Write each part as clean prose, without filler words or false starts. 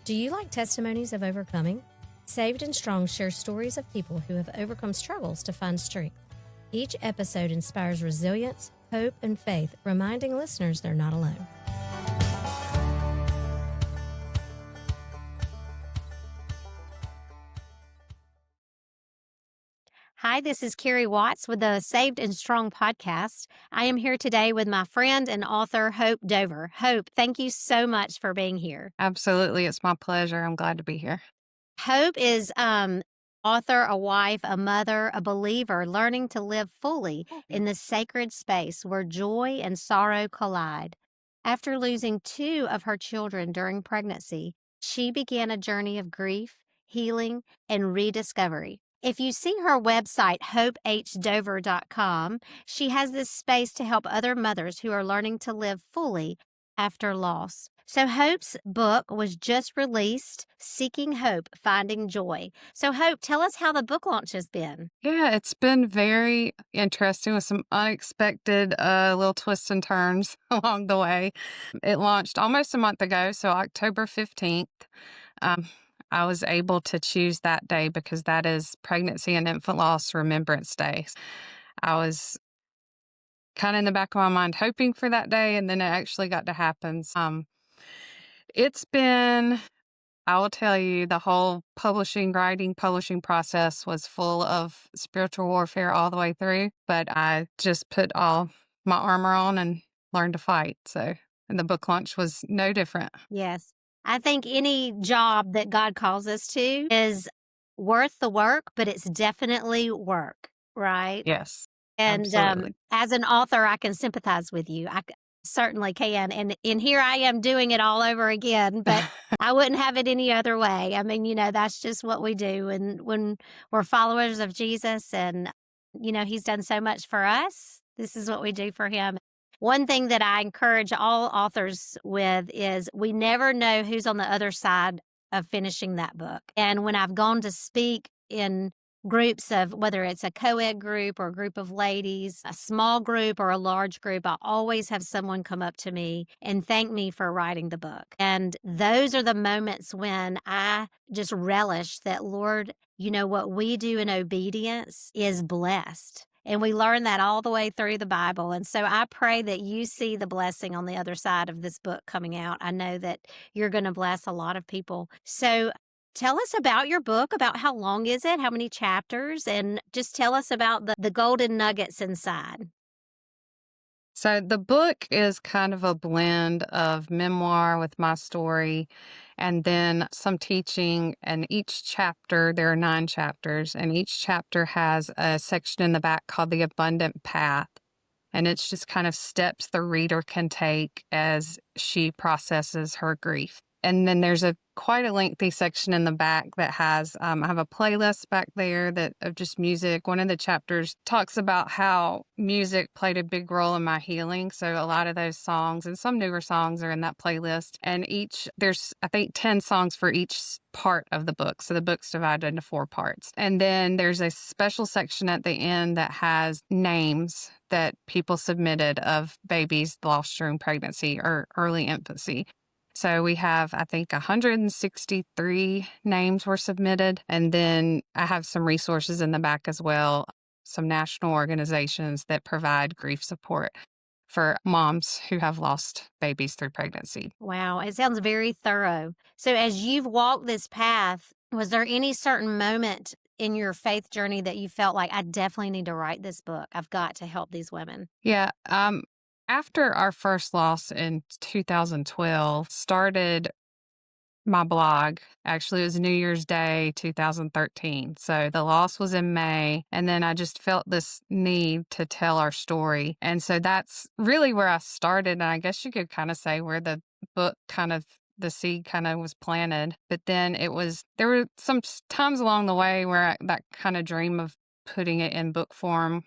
Do you like testimonies of overcoming? Saved and Strong shares stories of people who have overcome struggles to find strength. Each episode inspires resilience, hope, and faith, reminding listeners they're not alone. Hi, this is Carrie Watts with the Saved and Strong podcast. I am here today with my friend and author, Hope Dover. Hope, thank you so much for being here. Absolutely. It's my pleasure. I'm glad to be here. Hope is author, a wife, a mother, a believer, learning to live fully in the sacred space where joy and sorrow collide. After losing 2 of her children during pregnancy, she began a journey of grief, healing, and rediscovery. If you see her website, hopehdover.com, she has this space to help other mothers who are learning to live fully after loss. So Hope's book was just released, Seeking Hope, Finding Joy. So Hope, tell us how the book launch has been. Yeah, it's been very interesting with some unexpected little twists and turns along the way. It launched almost a month ago, so October 15th. I was able to choose that day because that is Pregnancy and Infant Loss Remembrance Day. I was kind of in the back of my mind hoping for that day, and then it actually got to happen. It's been, I will tell you, the whole publishing process was full of spiritual warfare all the way through, but I just put all my armor on and learned to fight. And the book launch was no different. Yes. I think any job that God calls us to is worth the work, but it's definitely work, right? Yes, And absolutely. as an author, I can sympathize with you. Certainly can. And here I am doing it all over again, but I wouldn't have it any other way. I mean, that's just what we do. And when we're followers of Jesus and, he's done so much for us, this is what we do for him. One thing that I encourage all authors with is we never know who's on the other side of finishing that book. And when I've gone to speak in groups of whether it's a co-ed group or a group of ladies, a small group or a large group, I always have someone come up to me and thank me for writing the book. And those are the moments when I just relish that, Lord, what we do in obedience is blessed. And we learn that all the way through the Bible. And so I pray that you see the blessing on the other side of this book coming out. I know that you're going to bless a lot of people. So tell us about your book, about how long is it, how many chapters, and just tell us about the golden nuggets inside. So the book is kind of a blend of memoir with my story and then some teaching. And each chapter, there are 9 chapters, and each chapter has a section in the back called The Abundant Path. And it's just kind of steps the reader can take as she processes her grief. And then there's quite a lengthy section in the back that has, I have a playlist back there of just music. One of the chapters talks about how music played a big role in my healing. So a lot of those songs and some newer songs are in that playlist. And there's, I think, 10 songs for each part of the book. So the book's divided into 4 parts. And then there's a special section at the end that has names that people submitted of babies lost during pregnancy or early infancy. So we have, I think, 163 names were submitted. And then I have some resources in the back as well, some national organizations that provide grief support for moms who have lost babies through pregnancy. Wow, it sounds very thorough. So as you've walked this path, was there any certain moment in your faith journey that you felt like, I definitely need to write this book? I've got to help these women. Yeah. After our first loss in 2012, started my blog. Actually, it was New Year's Day, 2013. So the loss was in May. And then I just felt this need to tell our story. And so that's really where I started. And I guess you could kind of say where the book the seed kind of was planted. But then there were some times along the way where that kind of dream of putting it in book form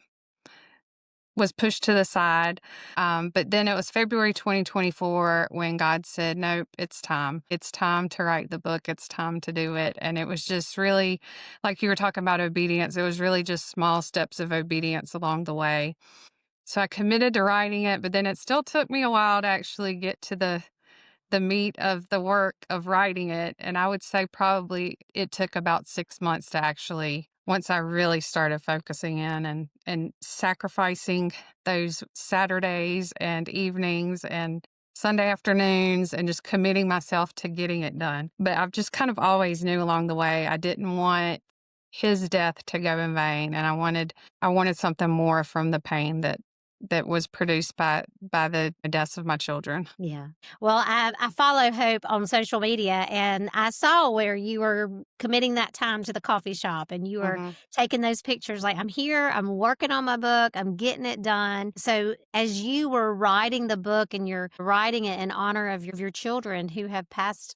was pushed to the side. But then it was February 2024 when God said, nope, it's time. It's time to write the book. It's time to do it. And it was just really, like you were talking about obedience, it was really just small steps of obedience along the way. So I committed to writing it, but then it still took me a while to actually get to the the meat of the work of writing it. And I would say probably it took about 6 months to actually, once I really started focusing in and sacrificing those Saturdays and evenings and Sunday afternoons and just committing myself to getting it done. But I've just kind of always knew along the way I didn't want his death to go in vain, and I wanted something more from the pain that was produced by the deaths of my children. Yeah. Well, I follow Hope on social media, and I saw where you were committing that time to the coffee shop and you were Mhm. taking those pictures like, I'm here, I'm working on my book, I'm getting it done. So, as you were writing the book and you're writing it in honor of your children who have passed,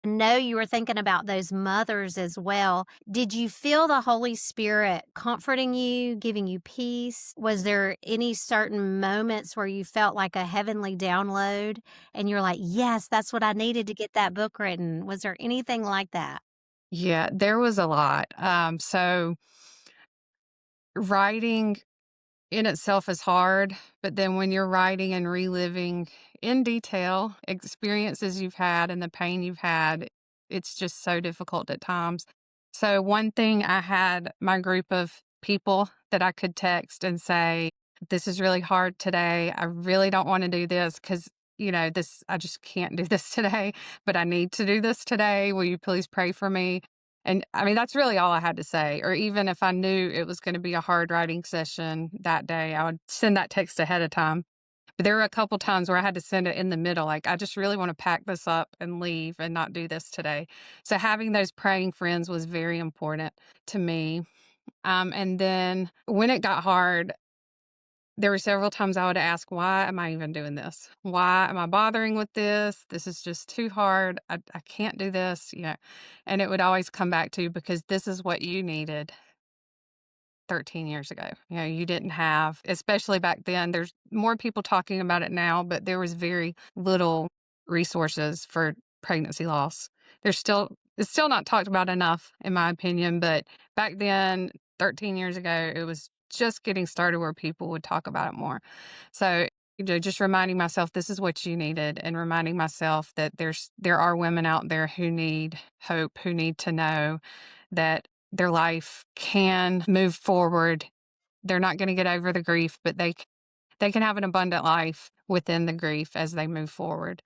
I know you were thinking about those mothers as well. Did you feel the Holy Spirit comforting you, giving you peace? Was there any certain moments where you felt like a heavenly download and you're like, yes, that's what I needed to get that book written? Was there anything like that? Yeah, there was a lot. So writing in itself is hard, but then when you're writing and reliving in detail experiences you've had and the pain you've had, it's just so difficult at times. So, one thing I had my group of people that I could text and say, this is really hard today. I really don't want to do this because, I just can't do this today, but I need to do this today. Will you please pray for me? And I mean, that's really all I had to say. Or even if I knew it was going to be a hard writing session that day, I would send that text ahead of time. But there were a couple times where I had to send it in the middle. Like, I just really want to pack this up and leave and not do this today. So having those praying friends was very important to me. And then when it got hard, there were several times I would ask, why am I even doing this? Why am I bothering with this? This is just too hard. I can't do this. And it would always come back to because this is what you needed 13 years ago. You didn't have, especially back then, there's more people talking about it now, but there was very little resources for pregnancy loss. It's still not talked about enough, in my opinion, but back then, 13 years ago, it was just getting started where people would talk about it more. So, just reminding myself this is what you needed and reminding myself that there are women out there who need hope, who need to know that their life can move forward. They're not going to get over the grief, but they can have an abundant life within the grief as they move forward.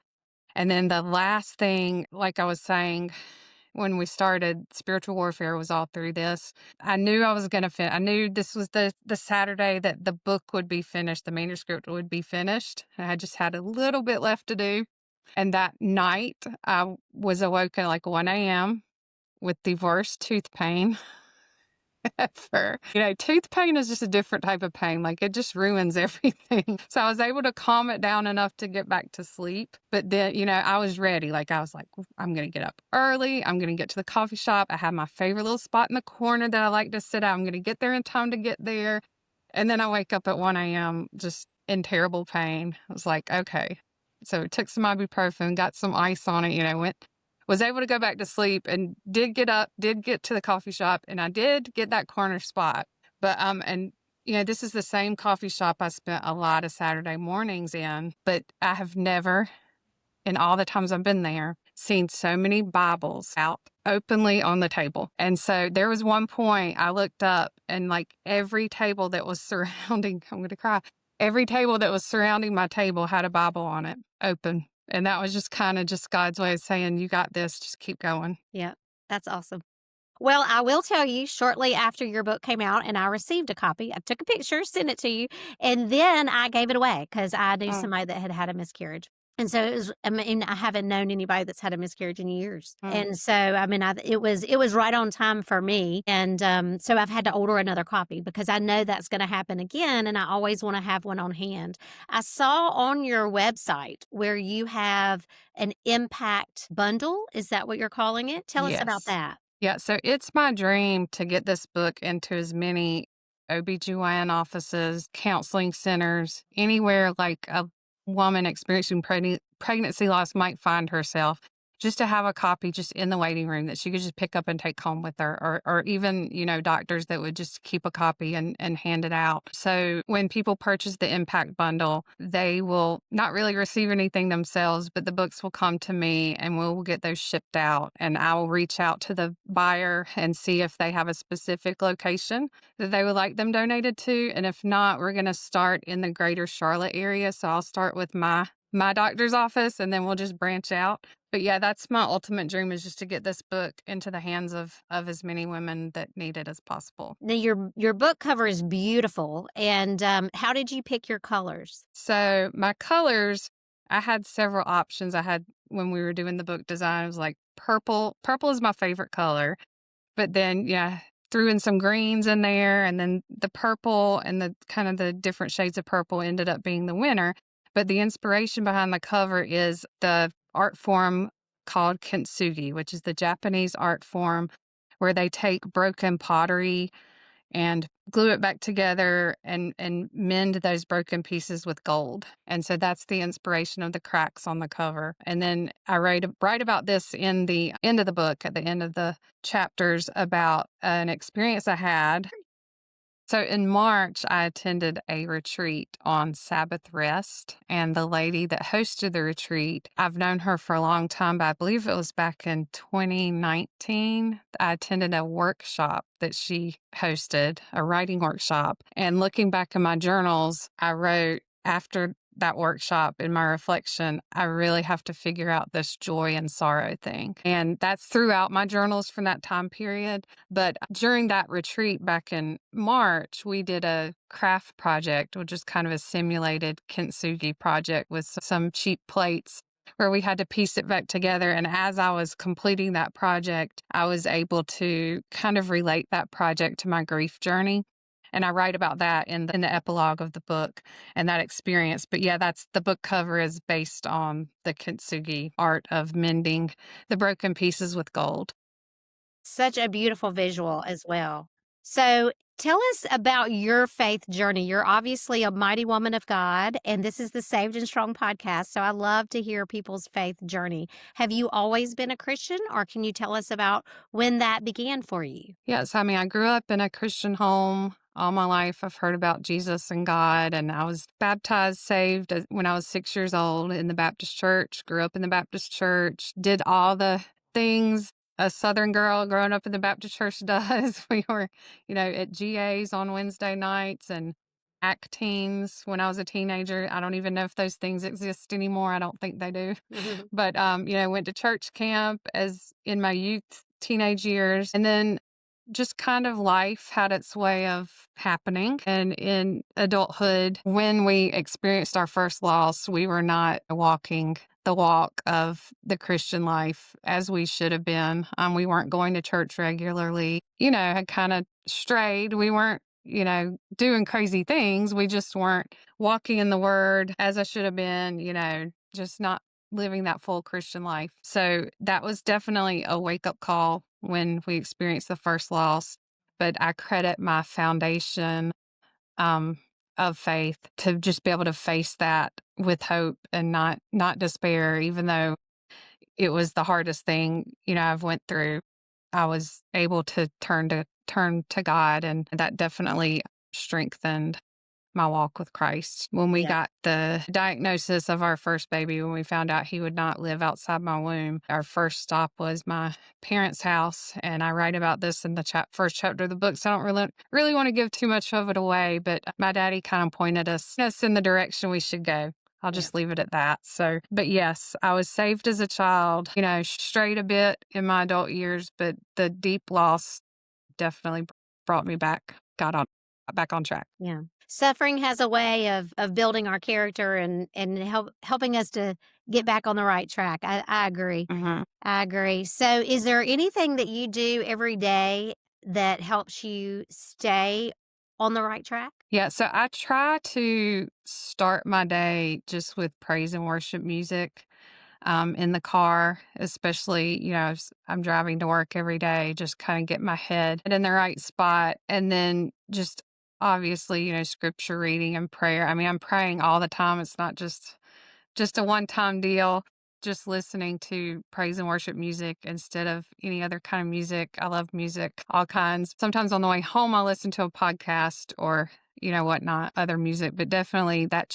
And then the last thing, like I was saying, when we started, spiritual warfare was all through this. I knew I was going to I knew this was the Saturday that the book would be finished, the manuscript would be finished. I just had a little bit left to do. And that night, I was awoke at like 1 a.m. with the worst tooth pain ever. Tooth pain is just a different type of pain. Like, it just ruins everything. So I was able to calm it down enough to get back to sleep. But then, I was ready. Like, I was like, I'm going to get up early. I'm going to get to the coffee shop. I have my favorite little spot in the corner that I like to sit at. I'm going to get there in time to get there. And then I wake up at 1 a.m. just in terrible pain. I was like, okay. So took some ibuprofen, got some ice on it, was able to go back to sleep and did get up, did get to the coffee shop, and I did get that corner spot. But this is the same coffee shop I spent a lot of Saturday mornings in, but I have never, in all the times I've been there, seen so many Bibles out openly on the table. And so there was one point I looked up and like every table that was surrounding, I'm going to cry, every table that was surrounding my table had a Bible on it open. And that was just kind of just God's way of saying, you got this, just keep going. Yeah, that's awesome. Well, I will tell you shortly after your book came out and I received a copy, I took a picture, sent it to you, and then I gave it away because I knew Mm, somebody that had had a miscarriage. And so it was, I mean, I haven't known anybody that's had a miscarriage in years. mm. And so, I mean, it was right on time for me. And so I've had to order another copy because I know that's going to happen again. And I always want to have one on hand. I saw on your website where you have an impact bundle. Is that what you're calling it? Tell us about Yes. that. Yeah, so it's my dream to get this book into as many OBGYN offices, counseling centers, anywhere like a woman experiencing pregnancy loss might find herself. just to have a copy just in the waiting room that she could just pick up and take home with her, or even, doctors that would just keep a copy and hand it out. So when people purchase the Impact Bundle, they will not really receive anything themselves, but the books will come to me and we'll get those shipped out. And I will reach out to the buyer and see if they have a specific location that they would like them donated to. And if not, we're going to start in the greater Charlotte area. So I'll start with my doctor's office and then we'll just branch out. But yeah, that's my ultimate dream, is just to get this book into the hands of as many women that need it as possible. Now your book cover is beautiful, and, how did you pick your colors? So my colors, I had several options. I had, when we were doing the book design, I was like, purple. Purple is my favorite color. But then, yeah, threw in some greens in there, and then the purple and the kind of the different shades of purple ended up being the winner. But the inspiration behind the cover is the art form called kintsugi, which is the Japanese art form where they take broken pottery and glue it back together and mend those broken pieces with gold. And so that's the inspiration of the cracks on the cover. And then I write about this in the end of the book, at the end of the chapters, about an experience I had. So in March, I attended a retreat on Sabbath rest, and the lady that hosted the retreat, I've known her for a long time, but I believe it was back in 2019. I attended a workshop that she hosted, a writing workshop. And looking back in my journals, I wrote, after that workshop, in my reflection, I really have to figure out this joy and sorrow thing. And that's throughout my journals from that time period. But during that retreat back in March, we did a craft project, which is kind of a simulated kintsugi project with some cheap plates, where we had to piece it back together. And as I was completing that project, I was able to kind of relate that project to my grief journey. And I write about that in the epilogue of the book and that experience. But yeah, that's, the book cover is based on the kintsugi art of mending the broken pieces with gold. Such a beautiful visual as well. So, tell us about your faith journey. You're obviously a mighty woman of God, and this is the Saved and Strong podcast. So, I love to hear people's faith journey. Have you always been a Christian, or can you tell us about when that began for you? Yes, I mean, I grew up in a Christian home all my life. I've heard about Jesus and God, and I was baptized, saved when I was 6 years old in the Baptist church, grew up in the Baptist church, did all the things a Southern girl growing up in the Baptist church does. We were, at GAs on Wednesday nights and ACT teens when I was a teenager. I don't even know if those things exist anymore. I don't think they do. But, went to church camp as in my youth, teenage years. And then just kind of life had its way of happening. And in adulthood, when we experienced our first loss, we were not walking the walk of the Christian life as we should have been. We weren't going to church regularly, had kind of strayed. We weren't, doing crazy things. We just weren't walking in the word as I should have been, just not living that full Christian life. So that was definitely a wake up call when we experienced the first loss. But I credit my foundation um, of faith to just be able to face that with hope and not despair, even though it was the hardest thing, I've went through. I was able to turn to God, and that definitely strengthened my walk with Christ. When we Yeah. got the diagnosis of our first baby, when we found out he would not live outside my womb, our first stop was my parents' house. And I write about this in the first chapter of the book, so I don't really want to give too much of it away. But my daddy kind of pointed us in the direction we should go. I'll Yeah. just leave it at that. So, but yes, I was saved as a child, strayed a bit in my adult years, but the deep loss definitely brought me back, back on track. Yeah. Suffering has a way of building our character and helping us to get back on the right track. I agree. Mhm. I agree. So, is there anything that you do every day that helps you stay on the right track? Yeah, so I try to start my day just with praise and worship music in the car, especially, I'm driving to work every day, just kind of get my head in the right spot. And then just obviously, scripture reading and prayer. I mean, I'm praying all the time. It's not just a one time deal. just listening to praise and worship music instead of any other kind of music. I love music, all kinds. Sometimes on the way home, I'll listen to a podcast or, whatnot, other music, but definitely it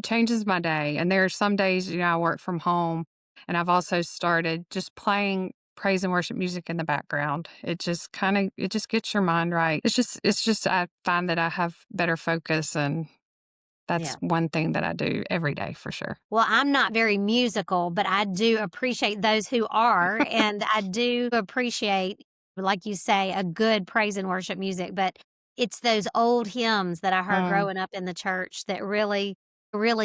changes my day. And there are some days, I work from home and I've also started just playing praise and worship music in the background. It just gets your mind right. It's just, I find that I have better focus, and that's Yeah. one thing that I do every day for sure. Well, I'm not very musical, but I do appreciate those who are, and I do appreciate, like you say, a good praise and worship music, but it's those old hymns that I heard Mm, growing up in the church that really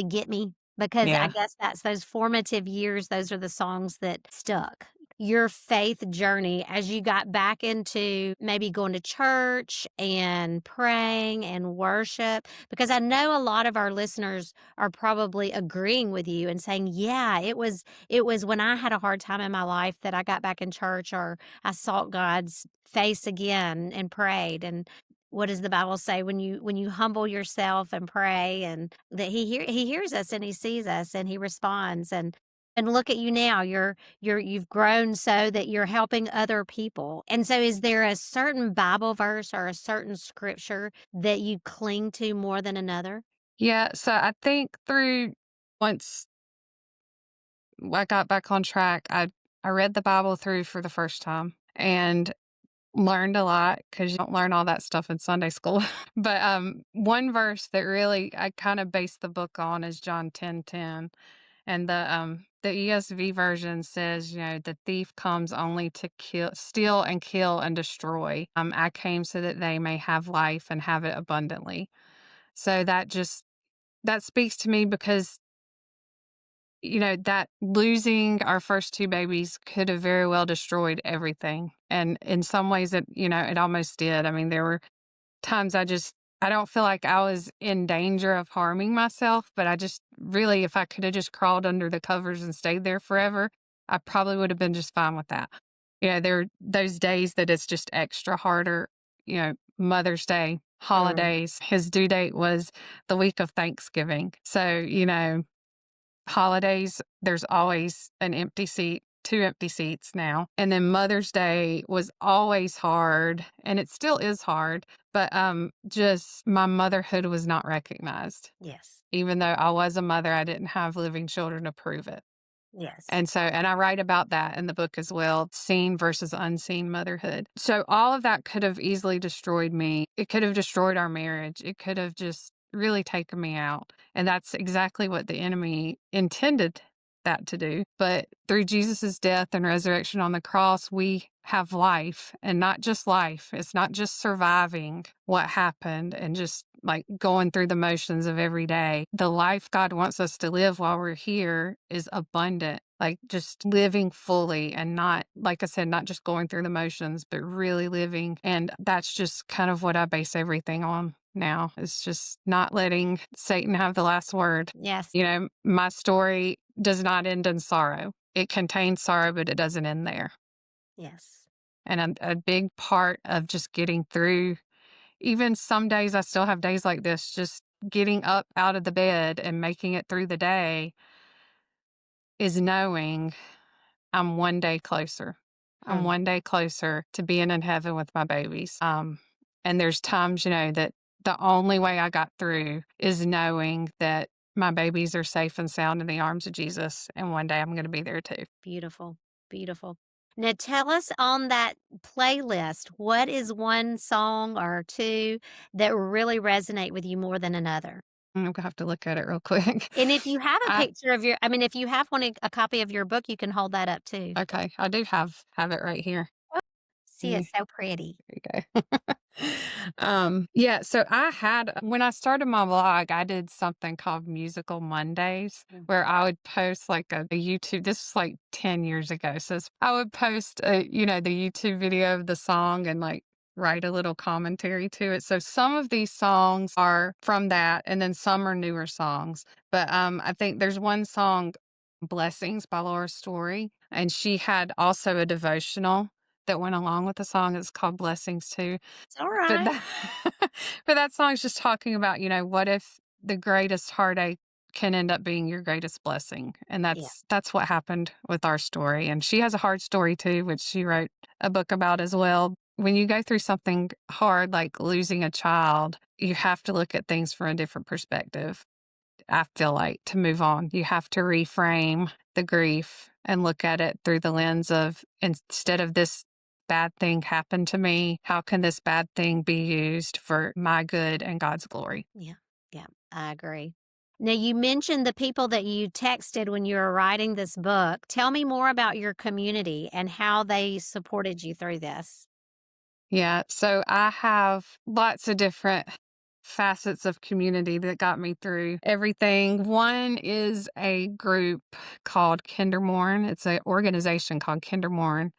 get me because I yeah. guess that's those formative years, those are the songs that stuck. Your faith journey as you got back into maybe going to church and praying and worship, because I know a lot of our listeners are probably agreeing with you and saying, "Yeah, it was when I had a hard time in my life that I got back in church or I sought God's face again and prayed." And what does the Bible say when you humble yourself and pray and that he hears us and he sees us and he responds and look at you now. You've grown so that you're helping other people. And so is there a certain Bible verse or a certain scripture that you cling to more than another? Yeah, so I think once I got back on track, I read the Bible through for the first time and learned a lot because you don't learn all that stuff in Sunday school. But one verse that really I kind of based the book on is John 10:10. And the ESV version says, the thief comes only to kill, steal and kill and destroy. I came so that they may have life and have it abundantly. So that speaks to me because that losing our first two babies could have very well destroyed everything. And in some ways it almost did. I mean, there were times I don't feel like I was in danger of harming myself, but I just really, if I could have just crawled under the covers and stayed there forever, I probably would have been just fine with that. There are those days that it's just extra harder, Mother's Day, Mm, holidays. His due date was the week of Thanksgiving. So, holidays, there's always an empty seat, two empty seats now. And then Mother's Day was always hard, and it still is hard, but just my motherhood was not recognized. yes. Even though I was a mother, I didn't have living children to prove it. Yes. And I write about that in the book as well, seen versus unseen motherhood. So all of that could have easily destroyed me. It could have destroyed our marriage. It could have just really taken me out. And that's exactly what the enemy intended that to do. But through Jesus' death and resurrection on the cross, we have life, and not just life. It's not just surviving what happened and just like going through the motions of every day. The life God wants us to live while we're here is abundant, like just living fully and not, like I said, not just going through the motions, but really living. And that's just kind of what I base everything on now. It's just not letting Satan have the last word. Yes. My story does not end in sorrow. It contains sorrow, but it doesn't end there. Yes. And a big part of just getting through, even some days, I still have days like this, just getting up out of the bed and making it through the day is knowing I'm one day closer. I'm Hmm. one day closer to being in heaven with my babies. And there's times, that the only way I got through is knowing that my babies are safe and sound in the arms of Jesus. And one day I'm going to be there too. Beautiful. Beautiful. Now tell us on that playlist, what is one song or two that really resonate with you more than another? I'm going to have to look at it real quick. And if you have a I, picture of your I mean, if you have a copy of your book, you can hold that up too. okay. I do have it right here. See, it's so pretty. There you go. Yeah, so when I started my blog, I did something called Musical Mondays Mm. where I would post like a YouTube. This was like 10 years ago. So I would post the YouTube video of the song and like write a little commentary to it. So some of these songs are from that, and then some are newer songs. But I think there's one song, Blessings by Laura Story, and she had also a devotional that went along with the song. It's called Blessings too. It's all But right. that but that song's just talking about, what if the greatest heartache can end up being your greatest blessing. And Yeah. that's what happened with our story. And she has a hard story too, which she wrote a book about as well. When you go through something hard like losing a child, you have to look at things from a different perspective. I feel like to move on, you have to reframe the grief and look at it through the lens of, instead of this bad thing happened to me, how can this bad thing be used for my good and God's glory? Yeah. Yeah. I agree. Now, you mentioned the people that you texted when you were writing this book. Tell me more about your community and how they supported you through this. Yeah, so I have lots of different facets of community that got me through everything. One is a group called Kindermorn. It's an organization called Kindermorn.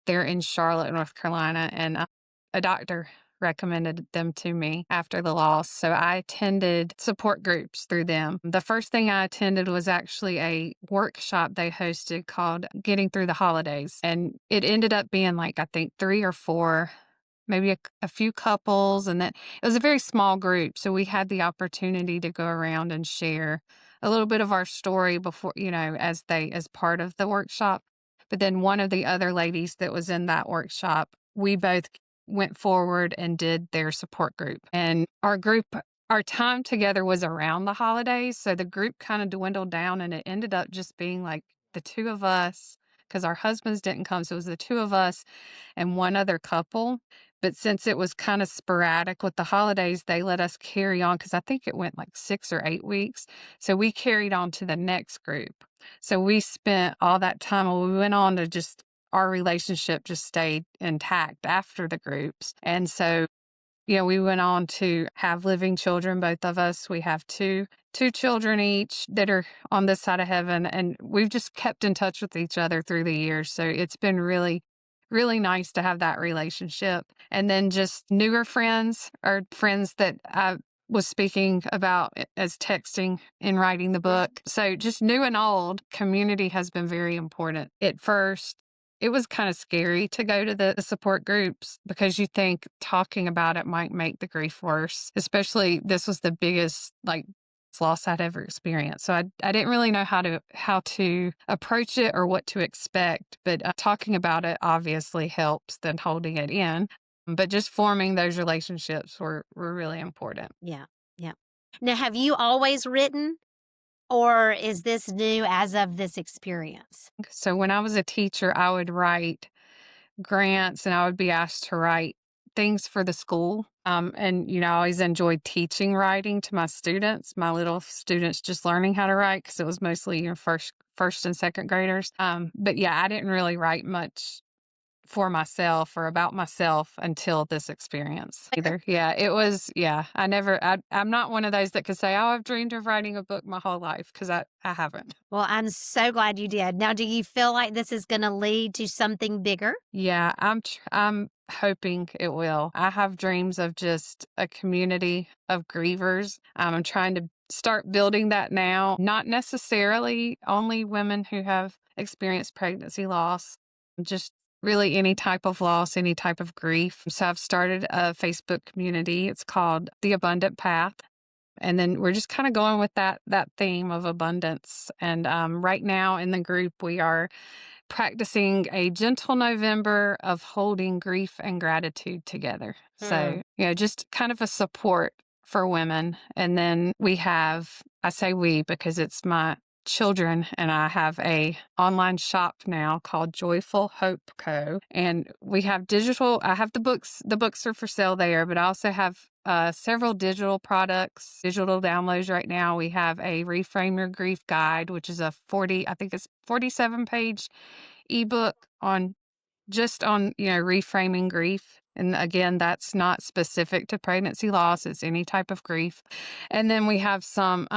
They're in Charlotte, North Carolina, and a doctor recommended them to me after the loss. So I attended support groups through them. The first thing I attended was actually a workshop they hosted called Getting Through the Holidays. And it ended up being like, I think, three or four, maybe a few couples. And then it was a very small group. So we had the opportunity to go around and share a little bit of our story before, as part of the workshop. But then one of the other ladies that was in that workshop, we both went forward and did their support group. And our time together was around the holidays. So the group kind of dwindled down and it ended up just being like the two of us because our husbands didn't come. So it was the two of us and one other couple. But since it was kind of sporadic with the holidays, they let us carry on because I think it went like 6 or 8 weeks. So we carried on to the next group. So we spent all that time, and we went on to just, our relationship just stayed intact after the groups. And so, we went on to have living children, both of us. We have two children each that are on this side of heaven, and we've just kept in touch with each other through the years. So it's been really, really nice to have that relationship. And then just newer friends or friends that I was speaking about as texting and writing the book. So just new and old, community has been very important. At first, it was kind of scary to go to the support groups because you think talking about it might make the grief worse. Especially this was the biggest loss I'd ever experienced. So I didn't really know how to approach it or what to expect. But talking about it obviously helps than holding it in. But just forming those relationships were really important. Yeah. Yeah. Now, have you always written, or is this new as of this experience? So when I was a teacher, I would write grants and I would be asked to write things for the school. I always enjoyed teaching writing to my students, my little students just learning how to write because it was mostly first and second graders. But yeah, I didn't really write much for myself or about myself until this experience either. Yeah, it was, yeah, I'm not one of those that could say, oh, I've dreamed of writing a book my whole life because I haven't. Well, I'm so glad you did. Now, do you feel like this is going to lead to something bigger? Yeah, I'm hoping it will. I have dreams of just a community of grievers. I'm trying to start building that now, not necessarily only women who have experienced pregnancy loss, just really any type of loss, any type of grief. So I've started a Facebook community. It's called The Abundant Path. And then we're just kind of going with that theme of abundance. And right now in the group, we are practicing a gentle November of holding grief and gratitude together. Hmm. So, just kind of a support for women. And then I say we because it's my children and I have a online shop now called Joyful Hope Co. And we have I have the books are for sale there, but I also have several digital products, digital downloads right now. We have a Reframe Your Grief Guide, which is I think it's 47 page ebook on reframing grief. And again, that's not specific to pregnancy loss, it's any type of grief. And then we have some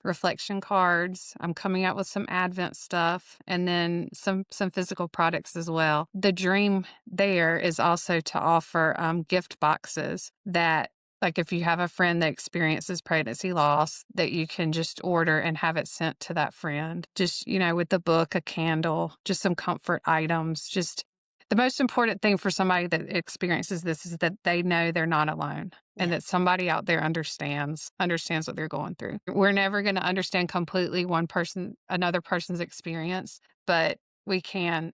reflection cards. I'm coming out with some Advent stuff and then some physical products as well. The dream there is also to offer gift boxes that, like, if you have a friend that experiences pregnancy loss, that you can just order and have it sent to that friend. Just, with the book, a candle, just some comfort items. Just the most important thing for somebody that experiences this is that they know they're not alone. and Yeah. that somebody out there understands what they're going through. We're never going to understand completely another person's experience, but we can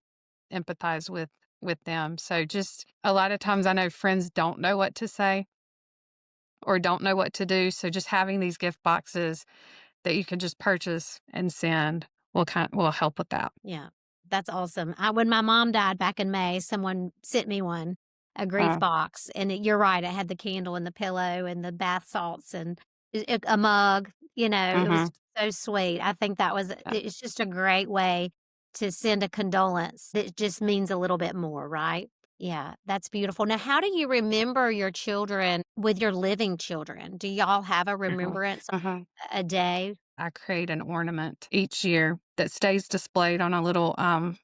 empathize with them. So just a lot of times I know friends don't know what to say or don't know what to do. So just having these gift boxes that you can just purchase and send will help with that. Yeah, that's awesome. When my mom died back in May, someone sent me one, a grief Uh, box, and you're right, it had the candle and the pillow and the bath salts and a mug. It was mhm. so sweet. I think it's just a great way to send a condolence. It just means a little bit more, right? Yeah, that's beautiful. Now, how do you remember your children with your living children? Do y'all have a Mhm, remembrance mhm. a day? I create an ornament each year that stays displayed on a little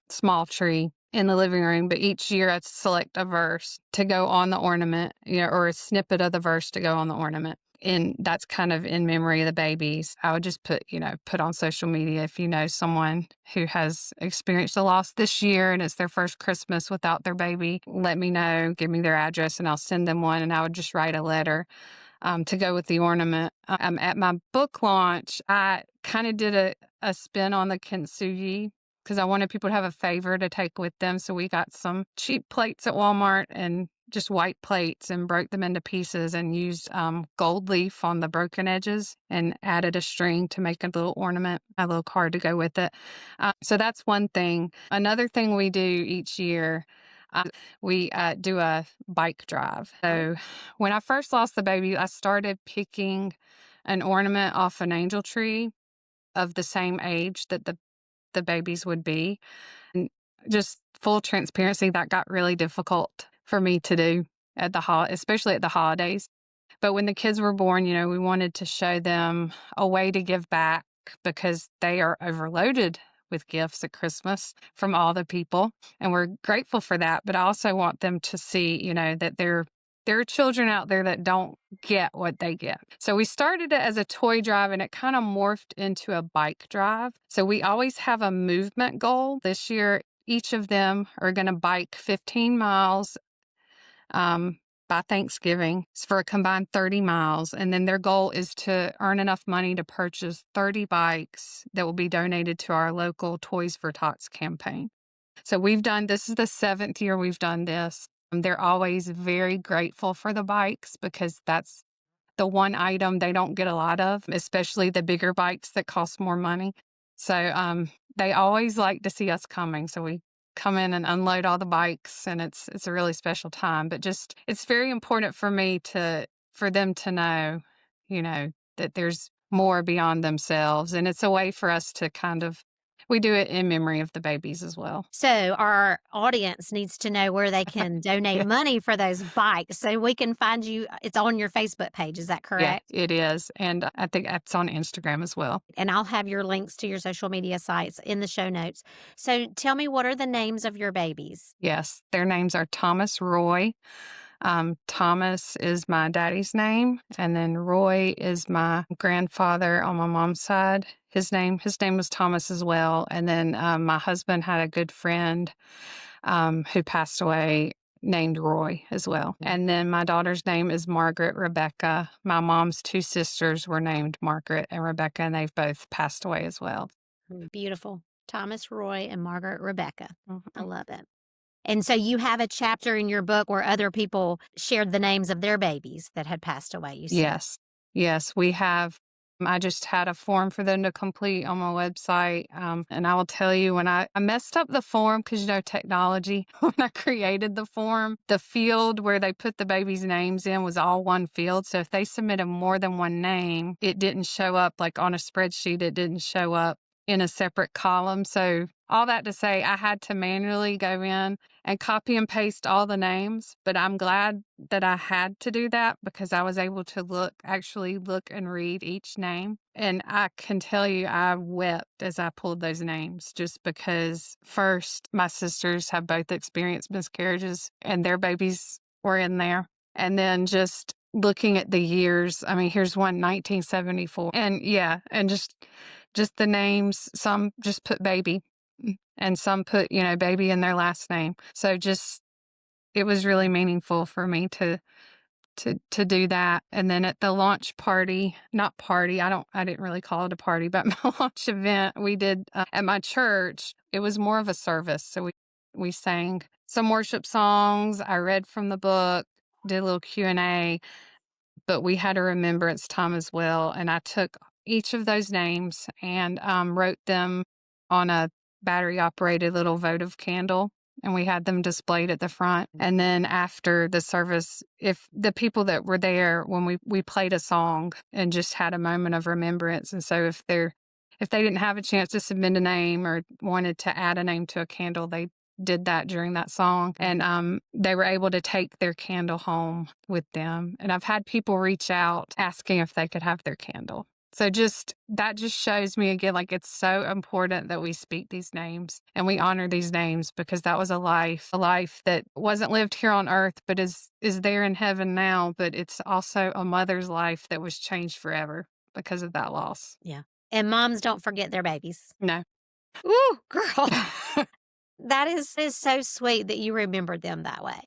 small tree in the living room. But each year I select a verse to go on the ornament, or a snippet of the verse to go on the ornament. And that's kind of in memory of the babies. I would just put on social media if you know someone who has experienced a loss this year and it's their first Christmas without their baby, let me know, give me their address, and I'll send them one. And I would just write a letter to go with the ornament. At my book launch, I kind of did a spin on the kintsugi because I wanted people to have a favor to take with them. So we got some cheap plates at Walmart and just white plates and broke them into pieces and used gold leaf on the broken edges and added a string to make a little ornament, a little card to go with it. So that's one thing. Another thing we do each year, we do a bike drive. So when I first lost the baby, I started picking an ornament off an angel tree of the same age that the babies would be. And just full transparency, that got really difficult for me to do especially at the holidays. But when the kids were born, we wanted to show them a way to give back because they are overloaded with gifts at Christmas from all the people. And we're grateful for that. But I also want them to see, that there are children out there that don't get what they get. So we started it as a toy drive and it kind of morphed into a bike drive. So we always have a movement goal. This year, each of them are going to bike 15 miles by Thanksgiving. It's for a combined 30 miles. And then their goal is to earn enough money to purchase 30 bikes that will be donated to our local Toys for Tots campaign. So this is the 7th year we've done this. They're always very grateful for the bikes because that's the one item they don't get a lot of, especially the bigger bikes that cost more money. So they always like to see us coming. So we come in and unload all the bikes, and it's a really special time. But just it's very important for me for them to know, that there's more beyond themselves, and it's a way for us to we do it in memory of the babies as well. So our audience needs to know where they can donate Yeah. money for those bikes. So we can find you. It's on your Facebook page. Is that Yeah, correct? it is. And I think it's on Instagram as well. And I'll have your links to your social media sites in the show notes. So tell me, what are the names of your babies? Yes, their names are Thomas Roy. Thomas is my daddy's name, and then Roy is my grandfather on my mom's side. His name was Thomas as well. And then my husband had a good friend who passed away named Roy as well. And then my daughter's name is Margaret Rebecca. My mom's two sisters were named Margaret and Rebecca, and they've both passed away as well. Beautiful. Thomas Roy and Margaret Rebecca. I Mhm. love it. And so you have a chapter in your book where other people shared the names of their babies that had passed away, you said. Yes. Yes, we have. I just had a form for them to complete on my website. And I will tell you, when I messed up the form, because technology, when I created the form, the field where they put the baby's names in was all one field. So if they submitted more than one name, it didn't show up like on a spreadsheet, it didn't show up in a separate column. So all that to say, I had to manually go in and copy and paste all the names. But I'm glad that I had to do that because I was able to actually look and read each name. And I can tell you, I wept as I pulled those names just because first, my sisters have both experienced miscarriages and their babies were in there. And then just looking at the years, I mean, here's one 1974. And yeah, and just the names, some just put baby and some put, baby in their last name. So just it was really meaningful for me to do that. And then at the launch party, not party, I didn't really call it a party, but my launch event we did at my church, it was more of a service. So we sang some worship songs. I read from the book, did a little Q&A, but we had a remembrance time as well. And I took each of those names and wrote them on a battery operated little votive candle. And we had them displayed at the front. And then after the service, if the people that were there, when we played a song and just had a moment of remembrance. And so if they didn't have a chance to submit a name or wanted to add a name to a candle, they did that during that song. And they were able to take their candle home with them. And I've had people reach out asking if they could have their candle. So that just shows me again, like it's so important that we speak these names and we honor these names, because that was a life that wasn't lived here on earth, but is there in heaven now. But it's also a mother's life that was changed forever because of that loss. Yeah. And moms don't forget their babies. No. Ooh, girl. That is so sweet that you remembered them that way.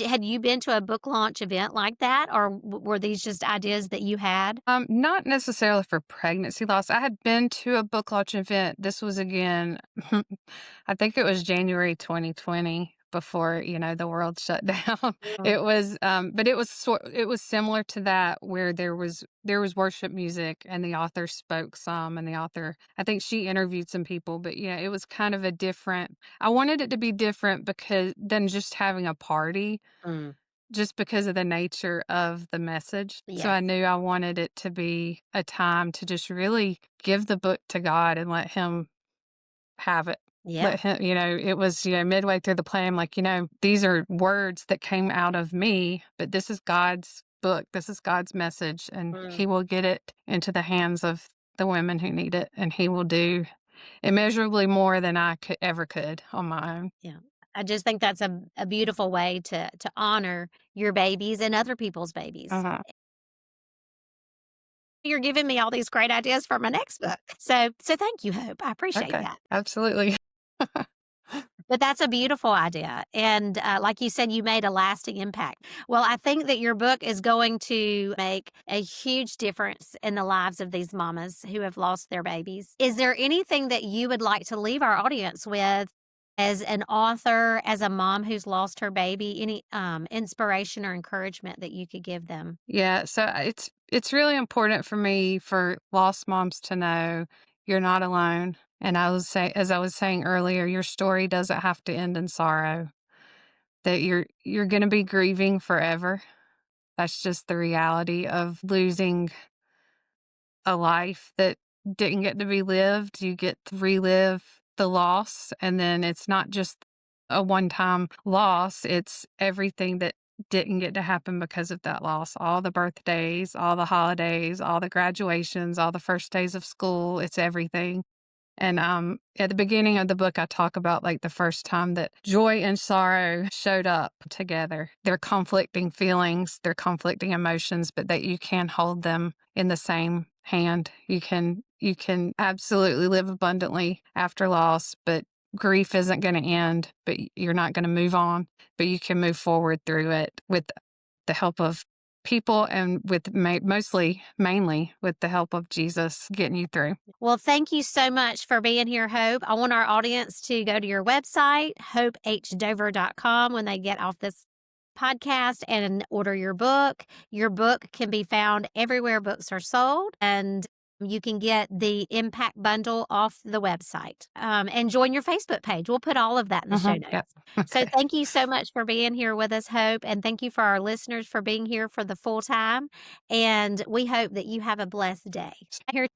Had you been to a book launch event like that, or were these just ideas that you had? Not necessarily for pregnancy loss. I had been to a book launch event. This was again, I think it was January 2020 before, the world shut down. Mm. It was, but it was similar to that where there was worship music and the author spoke some, and the author, I think she interviewed some people, but yeah, it was kind of a different, I wanted it to be different because than just having a party, Mm. just because of the nature of the message. So Yeah. I knew I wanted it to be a time to just really give the book to God and let Him have it. Yeah. Let Him, it was, midway through the play, I'm like, these are words that came out of me, but this is God's book. This is God's message, and Mm. He will get it into the hands of the women who need it, and He will do immeasurably more than I could on my own. Yeah. I just think that's a beautiful way to honor your babies and other people's babies. Uh-huh. You're giving me all these great ideas for my next book. So thank you, Hope. I appreciate Okay. that. Absolutely. But that's a beautiful idea, and, like you said, you made a lasting impact. Well, I think that your book is going to make a huge difference in the lives of these mamas who have lost their babies. Is there anything that you would like to leave our audience with as an author, as a mom who's lost her baby? Any, inspiration or encouragement that you could give them? Yeah, so it's really important for me for lost moms to know you're not alone. And as I was saying earlier, your story doesn't have to end in sorrow. That you're going to be grieving forever. That's just the reality of losing a life that didn't get to be lived. You get to relive the loss, and then it's not just a one-time loss, it's everything that didn't get to happen because of that loss. All the birthdays, all the holidays, all the graduations, all the first days of school, it's everything. And at the beginning of the book, I talk about like the first time that joy and sorrow showed up together. They're conflicting feelings, they're conflicting emotions, but that you can hold them in the same hand. You can absolutely live abundantly after loss, but grief isn't going to end, but you're not going to move on, but you can move forward through it with the help of people and with mainly with the help of Jesus getting you through. Well, thank you so much for being here, Hope. I want our audience to go to your website, hopehdover.com, when they get off this podcast and order your book. Your book can be found everywhere books are sold, and you can get the Impact Bundle off the website, and join your Facebook page. We'll put all of that in the show Yep. notes. So Okay. thank you so much for being here with us, Hope, and thank you for our listeners for being here for the full time. And we hope that you have a blessed day. Here